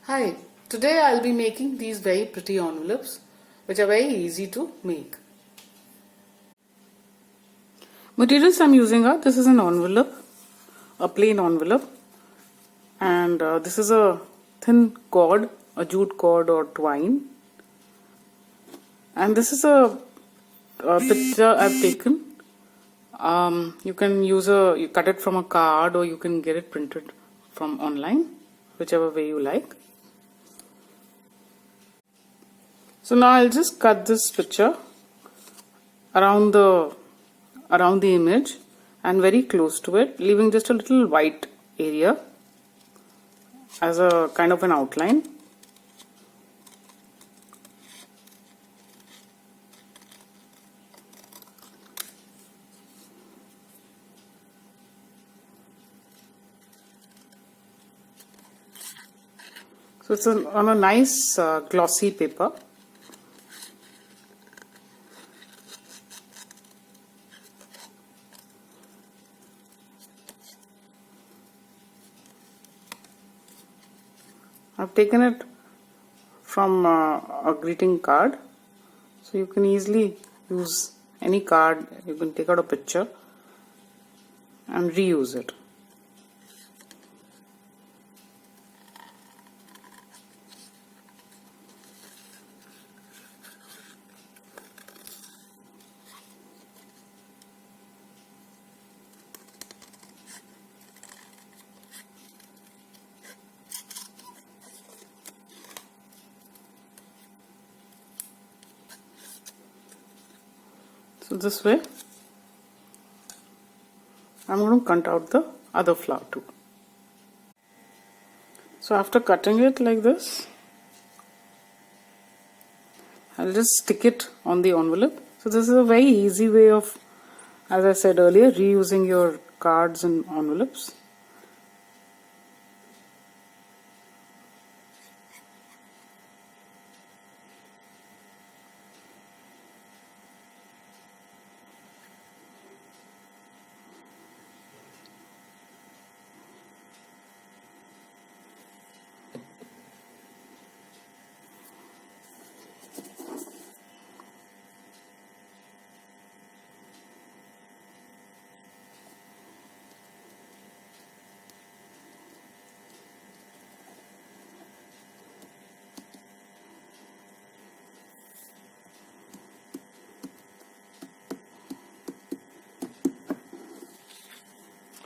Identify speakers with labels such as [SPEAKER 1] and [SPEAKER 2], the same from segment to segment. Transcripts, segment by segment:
[SPEAKER 1] Hi, today I'll be making these very pretty envelopes which are very easy to make. Materials I'm using are, this is an envelope, a plain envelope, and this is a thin cord, a jute cord or twine, and this is a picture I've taken. You can you cut it from a card or you can get it printed from online, whichever way you like. So now I'll just cut this picture around the image and very close to it, leaving just a little white area as a kind of an outline. So it's on a nice glossy paper. I've taken it from a greeting card, so you can easily use any card. You can take out a picture and reuse it. So this way I'm going to cut out the other flower too. So after cutting it like this, I'll just stick it on the envelope. So this is a very easy way of, as I said earlier, reusing your cards and envelopes.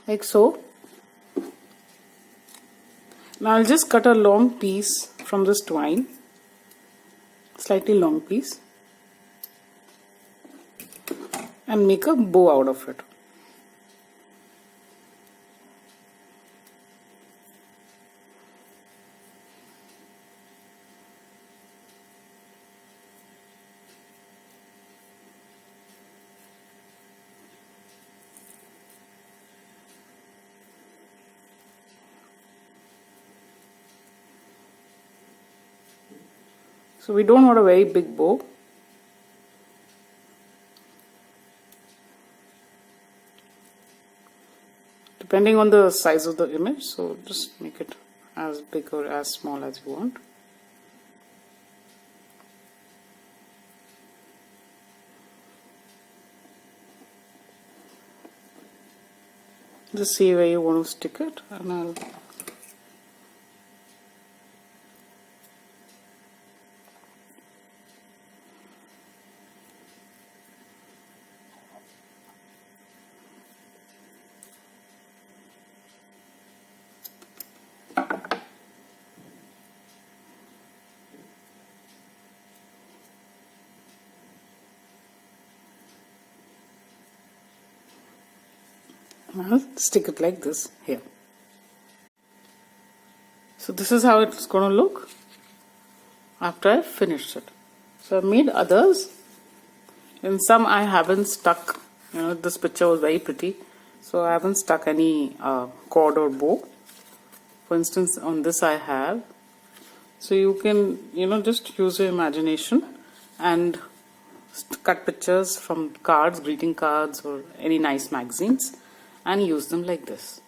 [SPEAKER 1] Like so. Now I'll just cut a long piece from this twine, slightly long piece, and make a bow out of it. So we don't want a very big bow. Depending on the size of the image, so just make it as big or as small as you want. Just see where you want to stick it, and I'll stick it like this here. So this is how it's going to look after I've finished it. So I've made others. In some I haven't stuck, this picture was very pretty, so I haven't stuck any cord or bow. For instance, on this I have. So you can, just use your imagination and cut pictures from cards, greeting cards or any nice magazines, and use them like this.